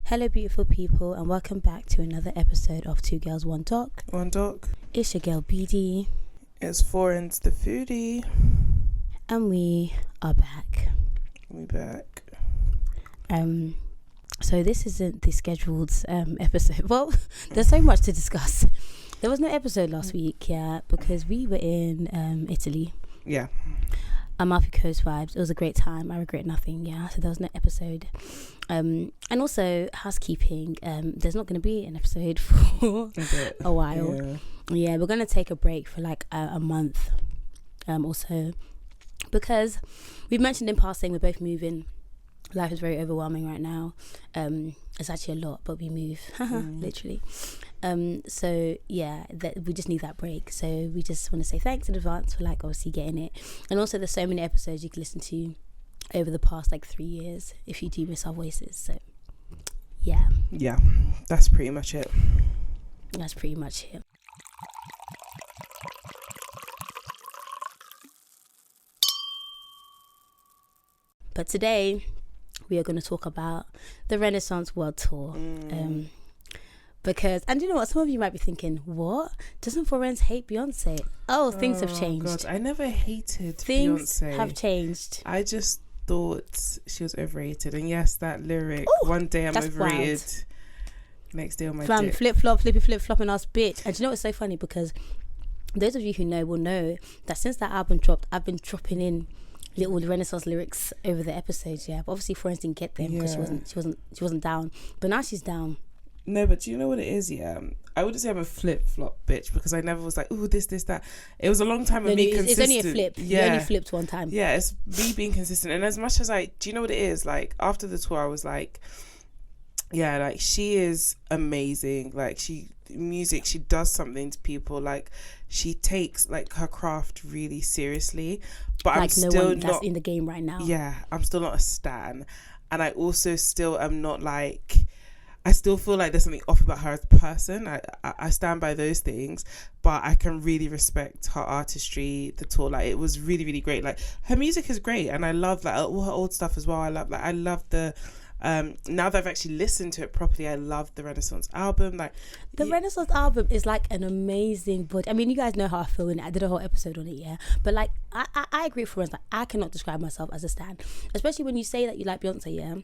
Hello, beautiful people, and welcome back to another episode of Two Girls, One Talk. One Talk. It's your girl, BD. It's Foreign's the foodie. And we are back. We back. So this isn't the scheduled episode. Well, there's so much to discuss. There was no episode last week, because we were in Italy. Yeah. Amalfi Coast vibes. It was a great time. I regret nothing. So there was no episode. And also housekeeping. There's not going to be an episode for a while. Yeah, we're going to take a break for like a month or so, because we've mentioned in passing we're both moving. Life is very overwhelming right now. It's actually a lot, but we move literally. So yeah, we just need that break. So we just want to say thanks in advance for like obviously getting it. And also there's so many episodes you can listen to over the past like 3 years if you do miss our voices. So yeah, that's pretty much it. But today we are going to talk about the Renaissance World Tour. Because, and you know what, some of you might be thinking, what? Doesn't Florence hate Beyonce? Oh, things have changed. God, I never hated things Beyonce. Have changed. I just thought she was overrated. And yes, that lyric, one day I'm overrated, wild. Next day on my dick. Flip-flop, flippy-flip-flopping ass bitch. And you know what's so funny? Because those of you who know will know that since that album dropped, I've been dropping in little Renaissance lyrics over the episodes, but obviously Florence didn't get them because she wasn't down, but now she's down. No, but do you know what it is? I wouldn't say I'm a flip-flop bitch because I never was like, ooh, this, that. It was a long time of me consistent. It's only a flip. You only flipped one time. Yeah, it's me being consistent. And as much as do you know what it is? Like after the tour, I was like, yeah, like she is amazing. Like she does something to people. Like she takes like her craft really seriously. But like I'm still not that's in the game right now. Yeah, I'm still not a stan, and I also still am not like. I still feel like there's something off about her as a person. I stand by those things, but I can really respect her artistry, the tour. Like it was really, really great. Like her music is great, and I love like all her old stuff as well. I love the. Now that I've actually listened to it properly, I love the Renaissance album. Like the Renaissance album is like an amazing body. I mean, you guys know how I feel in it. I did a whole episode on it, but like I agree with Florence. Like I cannot describe myself as a stan, especially when you say that you like Beyonce.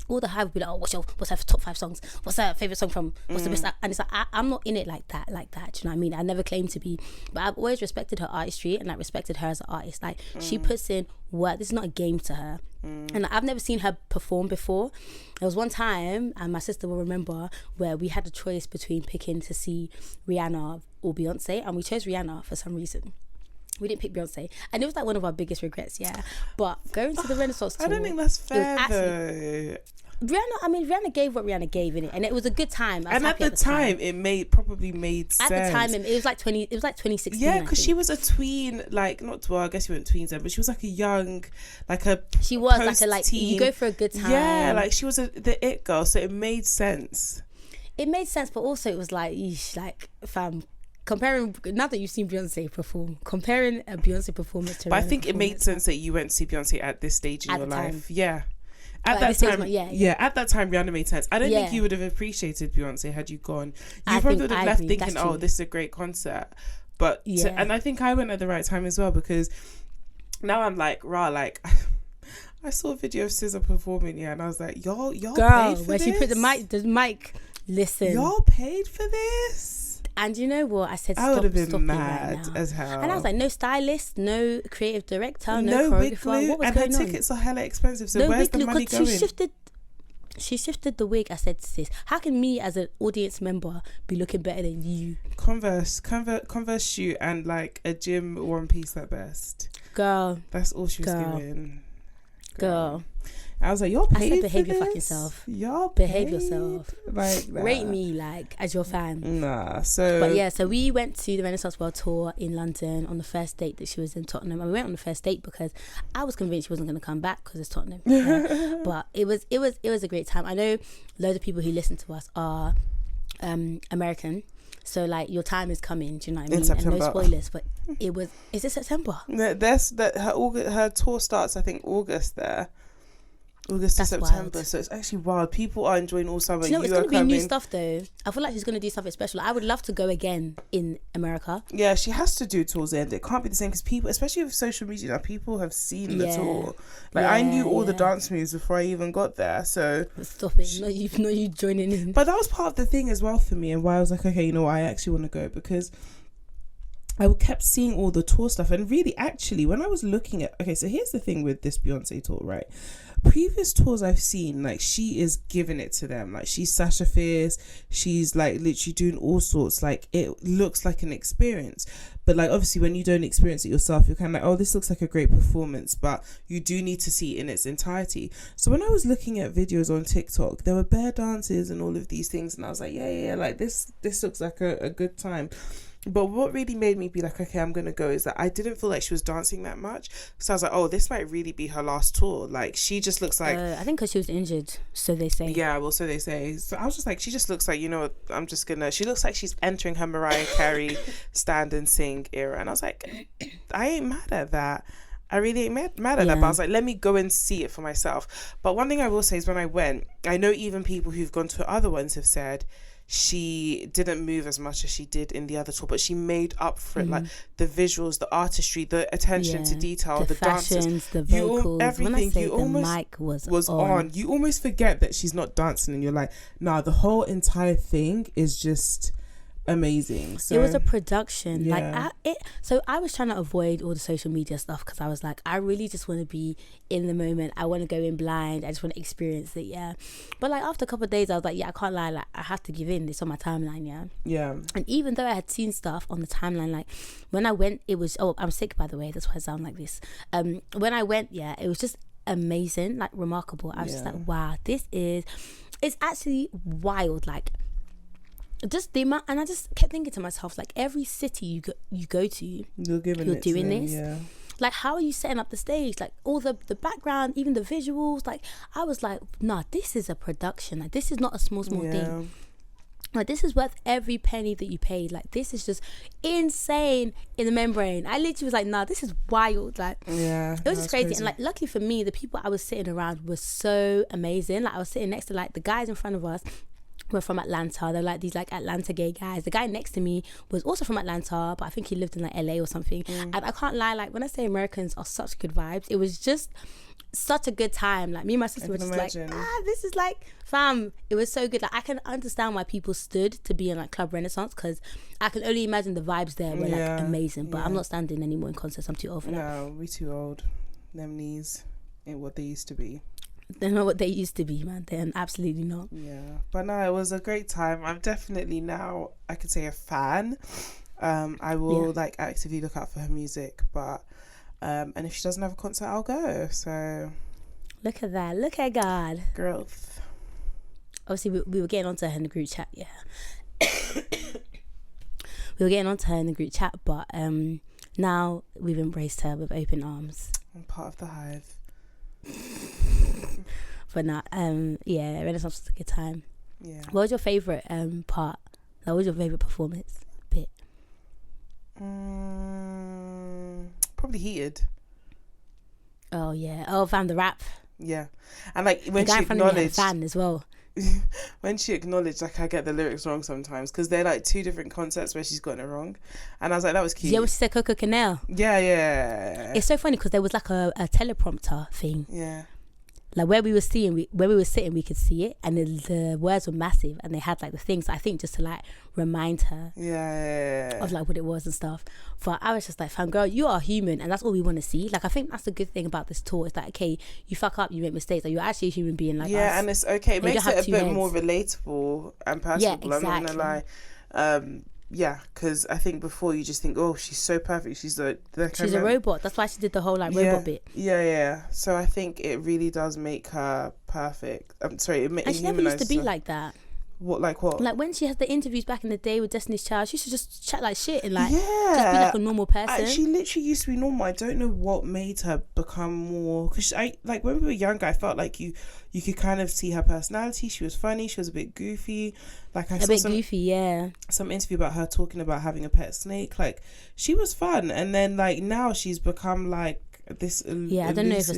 All the hype would be like, oh, what's her top 5 songs? What's her favorite song from? What's the best? And it's like I'm not in it like that. Do you know what I mean? I never claimed to be, but I've always respected her artistry and like respected her as an artist. Like she puts in work. This is not a game to her. And like, I've never seen her perform before. There was one time, and my sister will remember, where we had a choice between picking to see Rihanna or Beyonce, and we chose Rihanna for some reason. We didn't pick Beyonce, and it was like one of our biggest regrets, But going to the Renaissance tour, I don't think that's fair though. Rihanna gave what Rihanna gave in it, and it was a good time. And at the time, it probably made sense. At the time, it was like 2016. Yeah, because she was a tween, like I guess she went tweens then, but she was like a young, She was like you go for a good time. Yeah, like she was the it girl, so it made sense. It made sense, but also it was like, fam. Comparing, now that you've seen Beyonce perform, comparing a Beyonce performance to But I think it made sense that you went to see Beyonce at this stage in your life. Yeah. At that time, Rihanna made sense. I don't think you would have appreciated Beyonce had you gone. You probably would have left thinking, oh, this is a great concert. But, and I think I went at the right time as well, because now I'm like, I saw a video of SZA performing, and I was like, y'all paid for this? She put the mic, listen. Y'all paid for this? And you know what? I said, I would have been mad as hell. And I was like, no stylist, no creative director, no choreographer. What was going on? And her tickets are hella expensive. So where's the money going? She shifted the wig. I said, sis, how can me as an audience member be looking better than you? Converse shoe and like a gym one piece at best. Girl. That's all she was doing. Girl. I was like, y'all paid. I said, behave for your this? fucking self. Y'all behave paid? Yourself. Like that. Rate me like as your fan. Nah. So we went to the Renaissance World Tour in London on the first date that she was in Tottenham. And we went on the first date because I was convinced she wasn't going to come back because it's Tottenham. But it was a great time. I know loads of people who listen to us are American. So like your time is coming, do you know what I mean? In September. And no spoilers, but is it September? Her tour starts I think August there. August to That's September, wild. so it's actually wild. People are enjoying all summer. Do you know, You it's are going to be new coming. stuff though. I feel like she's going to do something special. I would love to go again in America. Yeah, she has to do tours end. It can't be the same because people, especially with social media now, people have seen the tour. Like I knew all the dance moves before I even got there. So stop it. Not you joining in. But that was part of the thing as well for me, and why I was like, okay, you know what, I actually want to go, because I kept seeing all the tour stuff. And really, actually, when I was looking at, okay, so here's the thing with this Beyonce tour, right? Previous tours I've seen, like, she is giving it to them. Like, she's Sasha Fierce. She's, like, literally doing all sorts. Like, it looks like an experience. But, like, obviously, when you don't experience it yourself, you're kind of like, oh, this looks like a great performance. But you do need to see it in its entirety. So when I was looking at videos on TikTok, there were bear dances and all of these things. And I was like, yeah, like, this looks like a good time. But what really made me be like, okay, I'm going to go, is that I didn't feel like she was dancing that much. So I was like, oh, this might really be her last tour. Like, she just looks like... I think because she was injured, so they say. Yeah, well, so they say. So I was just like, she just looks like, you know what, I'm just going to... She looks like she's entering her Mariah Carey stand and sing era. And I was like, I ain't mad at that. I really ain't mad at that. But I was like, let me go and see it for myself. But one thing I will say is when I went, I know even people who've gone to other ones have said... she didn't move as much as she did in the other tour, but she made up for it. Like the visuals, the artistry, the attention to detail, the fashions, dances, the vocals, everything. when I say you the almost mic was on. You almost forget that she's not dancing, and you're like, nah, the whole entire thing is just amazing. So it was a production. Yeah. So I was trying to avoid all the social media stuff because I was like, I really just want to be in the moment. I want to go in blind. I just want to experience it. Yeah. But like after a couple of days, I was like, yeah, I can't lie. Like I have to give in. It's on my timeline. Yeah. Yeah. And even though I had seen stuff on the timeline, like when I went, it was, oh, I'm sick, by the way. That's why I sound like this. When I went, yeah, it was just amazing, like remarkable. I was just like, wow, it's actually wild. Like, just the amount, and I just kept thinking to myself, like every city you go to, you're doing this. Yeah. Like, how are you setting up the stage? Like all the background, even the visuals. Like I was like, nah, this is a production. Like this is not a small thing. Like this is worth every penny that you paid. Like this is just insane in the membrane. I literally was like, nah, this is wild. Like it was just crazy. And like luckily for me, the people I was sitting around were so amazing. Like I was sitting next to like the guys in front of us were from Atlanta. They're like these like Atlanta gay guys. The guy next to me was also from Atlanta, but I think he lived in like LA or something. And I can't lie, like when I say Americans are such good vibes, it was just such a good time. Like me and my sister were just like, this is like, fam, it was so good. Like I can understand why people stood to be in like Club Renaissance, because I can only imagine the vibes there were like amazing. But I'm not standing anymore in concerts. I'm too old for that. No, we too old. Them knees ain't what they used to be. They're not what they used to be, man. They're absolutely not. Yeah, but no, it was a great time. I'm definitely now, I could say, a fan. I will like actively look out for her music, but and if she doesn't have a concert, I'll go. So look at that. Look at God. Growth. Obviously, we were getting onto her in the group chat. Yeah, we were getting onto her in the group chat, but now we've embraced her with open arms. I'm part of the hive. But not Renaissance was a good time. Yeah. What was your favourite part? Like, what was your favourite performance bit? Probably Heated. Oh yeah. Oh, fam, the rap. Yeah. And like when the guy she in front of me had a acknowledged, fan as well. when she acknowledged, like, I get the lyrics wrong sometimes because they're like two different concepts where she's gotten it wrong, and I was like, that was cute. Yeah, when she said Coco Canal. Yeah. It's so funny because there was like a teleprompter thing. Yeah. Like where we were sitting, we could see it, and the words were massive, and they had like the things. I think just to like remind her, of like what it was and stuff. But I was just like, fam, girl, you are human, and that's all we want to see. Like I think that's the good thing about this tour. It's like, okay, you fuck up, you make mistakes, like you're actually a human being like us. Yeah, and it's okay. It makes it a bit more relatable and personal. Yeah, exactly. I'm not gonna lie. Yeah, because I think before you just think, oh, she's so perfect. She's a robot. That's why she did the whole like robot bit. Yeah. So I think it really does make her perfect. I'm sorry, and she never used to be like that. What? Like when she had the interviews back in the day with Destiny's Child, she used to just chat like shit and like just be like a normal person. She literally used to be normal. I don't know what made her become more, because I like when we were younger, I felt like you could kind of see her personality. She was funny. She was a bit goofy. Like I saw some interview about her talking about having a pet snake. Like she was fun, and then like now she's become like this. I don't know if it's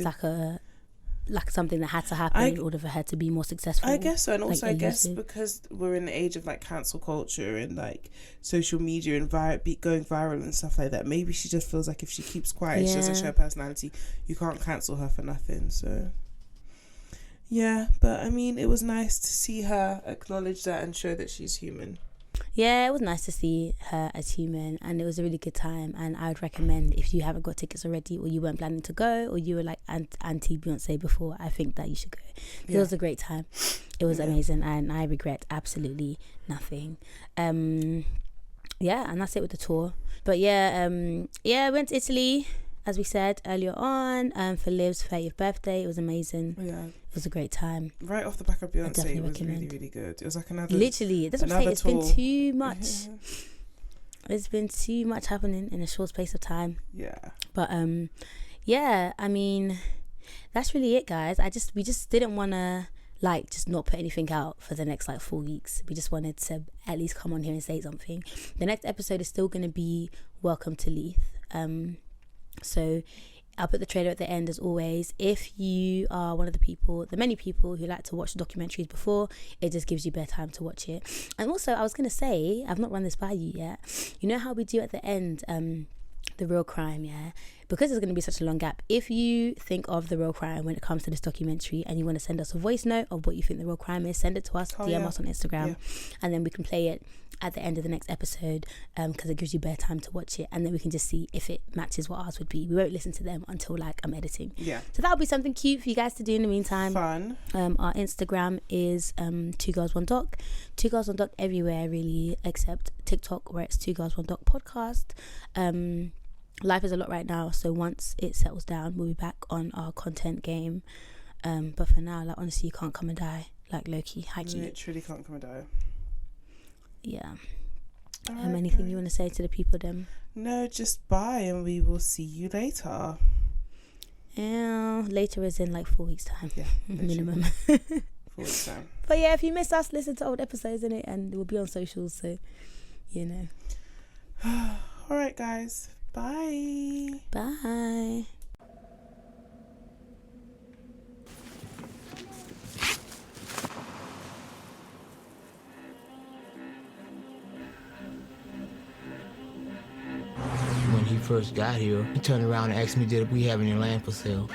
like something that had to happen in order for her to be more successful? I guess so. And also, like I guess because we're in the age of like cancel culture and like social media and going viral and stuff like that, maybe she just feels like if she keeps quiet, she doesn't show her personality, you can't cancel her for nothing. So yeah, but I mean, it was nice to see her acknowledge that and show that she's human. Yeah, it was nice to see her as human, and it was a really good time. And I would recommend, if you haven't got tickets already, or you weren't planning to go, or you were like anti Beyonce before, I think that you should go. It was a great time. It was amazing, and I regret absolutely nothing. Yeah, and that's it with the tour. But I went to Italy, as we said earlier on, for Liv's 30th birthday. It was amazing. Yeah. It was a great time. Right off the back of Beyonce, it was really, really good. It was like another... Literally, that's what I'm saying. It's been too much. It's been too much happening in a short space of time. Yeah. But, I mean, that's really it, guys. We just didn't want to, like, just not put anything out for the next, like, 4 weeks. We just wanted to at least come on here and say something. The next episode is still going to be Welcome to Leith. So I'll put the trailer at the end as always. If you are one of the many people who like to watch the documentaries before, it just gives you better time to watch it. And also, I was going to say, I've not run this by you yet. You know how we do at the end, the real crime, yeah? Because there's going to be such a long gap, if you think of the real crime when it comes to this documentary and you want to send us a voice note of what you think the real crime is, send it to us, DM us on Instagram, and then we can play it at the end of the next episode, because it gives you better time to watch it, and then we can just see if it matches what ours would be. We won't listen to them until like I'm editing. Yeah. So that'll be something cute for you guys to do in the meantime. Fun. Our Instagram is 2 Girls 1 Doc. 2 Girls 1 Doc everywhere really, except TikTok where it's 2 Girls 1 Doc podcast. Life is a lot right now, so once it settles down, we'll be back on our content game. But for now, like, honestly, you can't come and die. Like, low-key, high-key. Literally can't come and die. Yeah. Anything you want to say to the people then? No, just bye, and we will see you later. Yeah, later is in like 4 weeks' time. Yeah, minimum. 4 weeks' time. But yeah, if you miss us, listen to old episodes, innit? And we'll be on socials, so you know. All right, guys. Bye. Bye. When he first got here, he turned around and asked me, did we have any land for sale?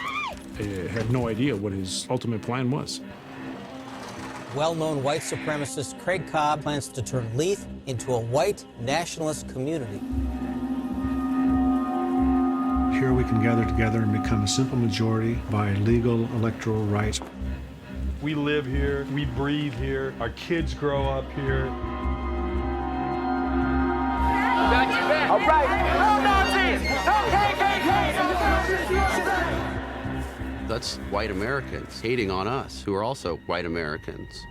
I had no idea what his ultimate plan was. Well-known white supremacist Craig Cobb plans to turn Leith into a white nationalist community. Here we can gather together and become a simple majority by legal electoral rights. We live here, we breathe here, our kids grow up here. Got you back. All right. No Nazis! No KKK! That's white Americans hating on us, who are also white Americans.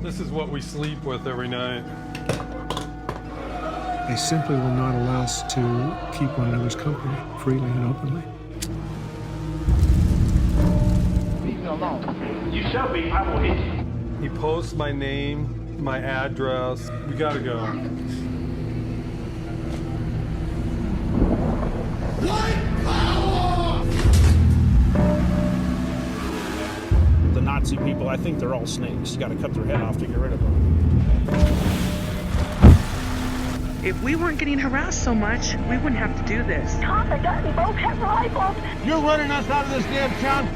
This is what we sleep with every night. They simply will not allow us to keep one another's company freely and openly. Leave me alone. You shall be. I will hit you. He posts my name, my address. We gotta go. White power! The Nazi people, I think they're all snakes. You gotta cut their head off to get rid of them. If we weren't getting harassed so much, we wouldn't have to do this. Tom, they got me both have rifles. You're running us out of this damn town.